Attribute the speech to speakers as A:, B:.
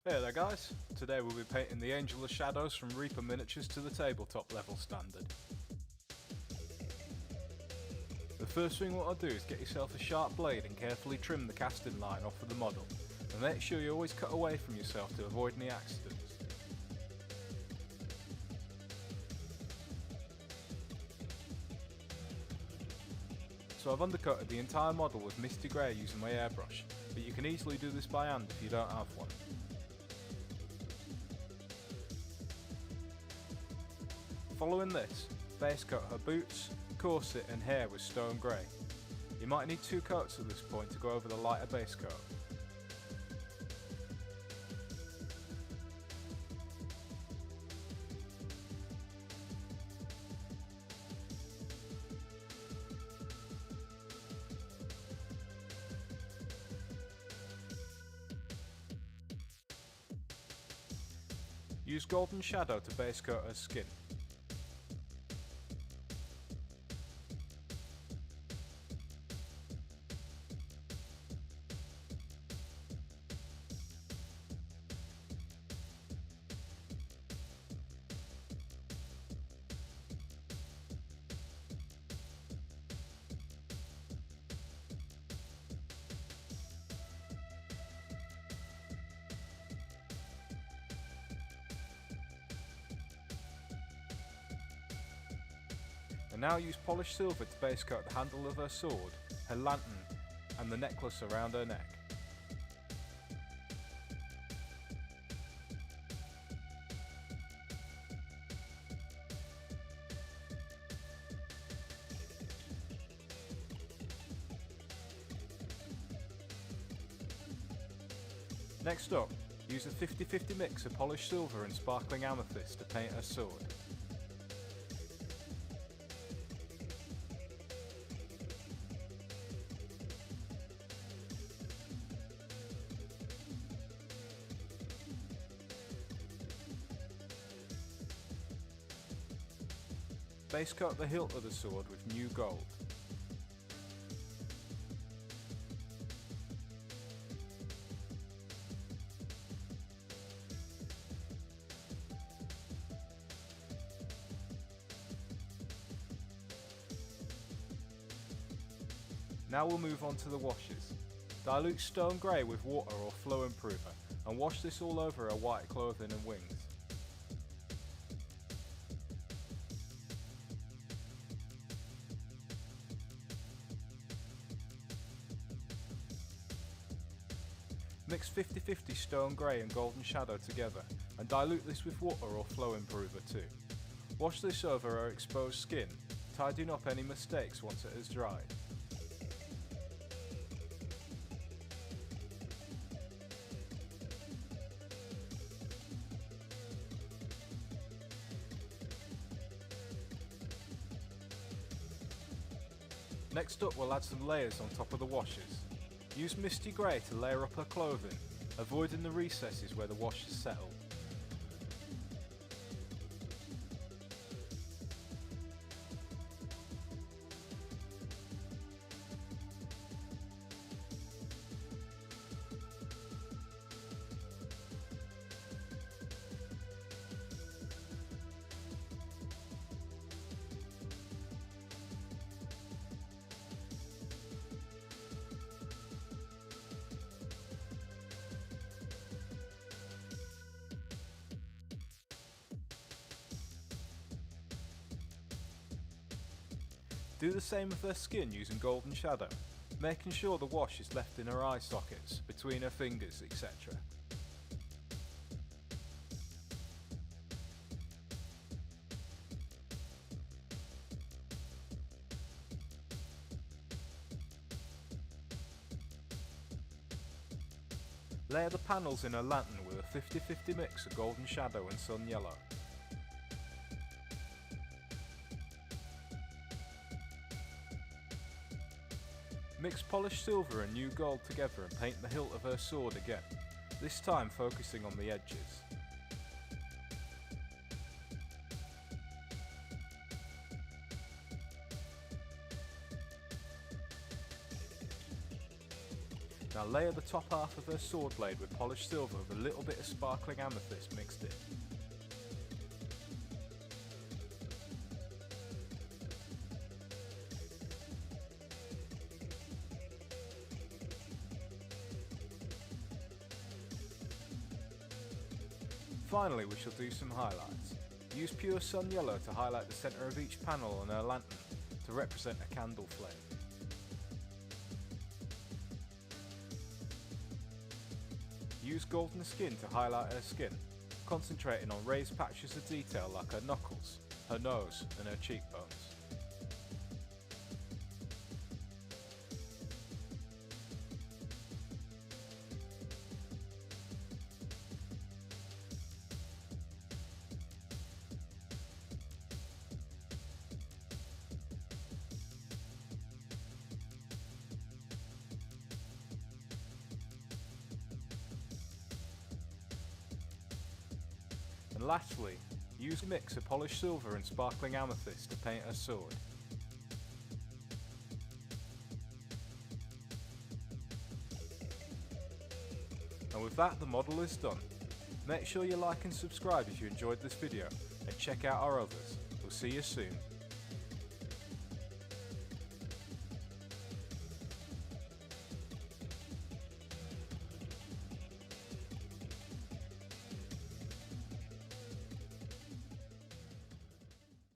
A: Hey there guys, today we'll be painting the Angel of Shadows from Reaper miniatures to the tabletop level standard. The first thing what I'll do is get yourself a sharp blade and carefully trim the casting line off of the model, and make sure you always cut away from yourself to avoid any accidents. So I've undercoated the entire model with Misty Grey using my airbrush, but you can easily do this by hand if you don't have one. Following this, Basecoat her boots, corset and hair with stone grey. You might need 2 coats at this point to go over the lighter Basecoat. Use Golden Shadow to basecoat her skin. And now use polished silver to basecoat the handle of her sword, her lantern and the necklace around her neck. Next up, use a 50-50 mix of polished silver and sparkling amethyst to paint her sword. Basecoat the hilt of the sword with new gold. Now we'll move on to the washes. Dilute stone grey with water or flow improver and wash this all over her white clothing and wings. Mix 50-50 stone grey and golden shadow together and dilute this with water or flow improver too. Wash this over her exposed skin, tidying up any mistakes once it has dried. Next up we'll add some layers on top of the washes. Use Misty Grey to layer up her clothing, avoiding the recesses where the wash has settled. Do the same with her skin using golden shadow, making sure the wash is left in her eye sockets, between her fingers, etc. Layer the panels in her lantern with a 50-50 mix of golden shadow and sun yellow. Mix polished silver and new gold together and paint the hilt of her sword again, this time focusing on the edges. Now layer the top half of her sword blade with polished silver with a little bit of sparkling amethyst mixed in. Finally, we shall do some highlights. Use pure sun yellow to highlight the centre of each panel on her lantern to represent a candle flame. Use golden skin to highlight her skin, concentrating on raised patches of detail like her knuckles, her nose and her cheekbones. And lastly, use a mix of polished silver and sparkling amethyst to paint her sword. And with that, the model is done. Make sure you like and subscribe if you enjoyed this video, and check out our others. We'll see you soon.